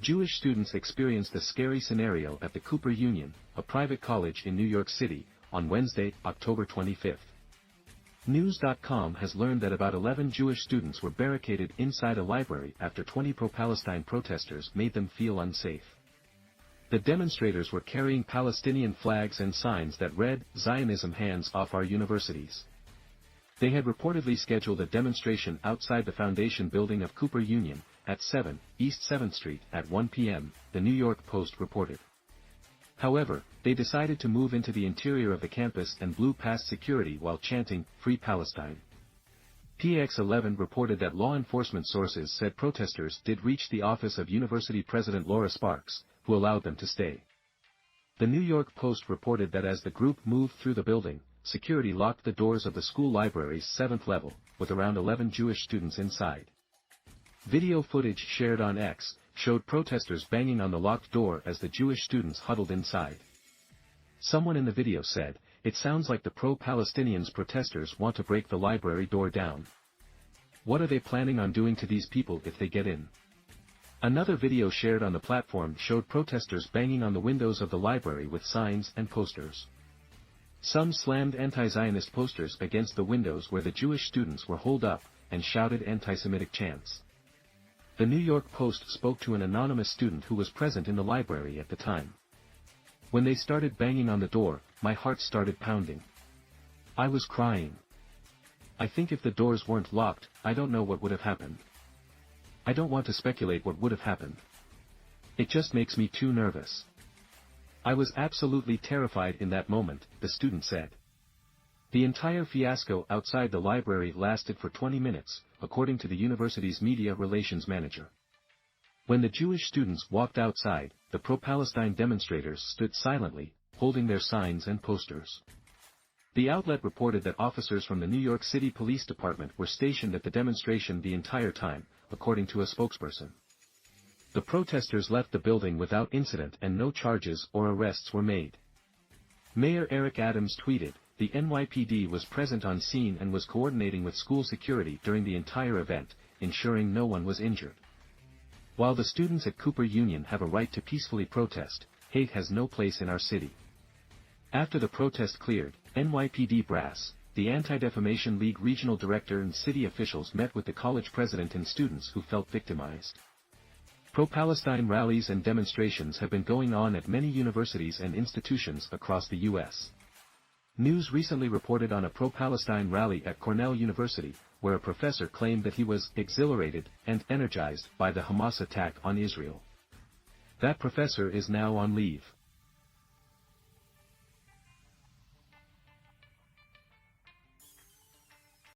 Jewish students experienced a scary scenario at the Cooper Union, a private college in New York City, on Wednesday, October 25. News.com has learned that about 11 Jewish students were barricaded inside a library after 20 pro-Palestine protesters made them feel unsafe. The demonstrators were carrying Palestinian flags and signs that read, "Zionism Hands off our universities." They had reportedly scheduled a demonstration outside the foundation building of Cooper Union, at 7 East 7th Street at 1 p.m., the New York Post reported. However, they decided to move into the interior of the campus and blew past security while chanting, "Free Palestine." PX11 reported that law enforcement sources said protesters did reach the office of University President Laura Sparks, who allowed them to stay. The New York Post reported that as the group moved through the building, security locked the doors of the school library's 7th level, with around 11 Jewish students inside. Video footage shared on X showed protesters banging on the locked door as the Jewish students huddled inside. Someone in the video said, "It sounds like the pro-Palestinians protesters want to break the library door down. What are they planning on doing to these people if they get in?" Another video shared on the platform showed protesters banging on the windows of the library with signs and posters. Some slammed anti-Zionist posters against the windows where the Jewish students were holed up, and shouted anti-Semitic chants. The New York Post spoke to an anonymous student who was present in the library at the time. "When they started banging on the door, my heart started pounding. I was crying. I think if the doors weren't locked, I don't know what would have happened. I don't want to speculate what would have happened. It just makes me too nervous. I was absolutely terrified in that moment," the student said. The entire fiasco outside the library lasted for 20 minutes, according to the university's media relations manager. When the Jewish students walked outside, the pro-Palestine demonstrators stood silently, holding their signs and posters. The outlet reported that officers from the New York City Police Department were stationed at the demonstration the entire time, according to a spokesperson. The protesters left the building without incident and no charges or arrests were made. Mayor Eric Adams tweeted, "The NYPD was present on scene and was coordinating with school security during the entire event, ensuring no one was injured. While the students at Cooper Union have a right to peacefully protest, hate has no place in our city." After the protest cleared, NYPD brass, the Anti-Defamation League regional director and city officials met with the college president and students who felt victimized. Pro-Palestine rallies and demonstrations have been going on at many universities and institutions across the U.S. News recently reported on a pro-Palestine rally at Cornell University, where a professor claimed that he was exhilarated and energized by the Hamas attack on Israel. That professor is now on leave.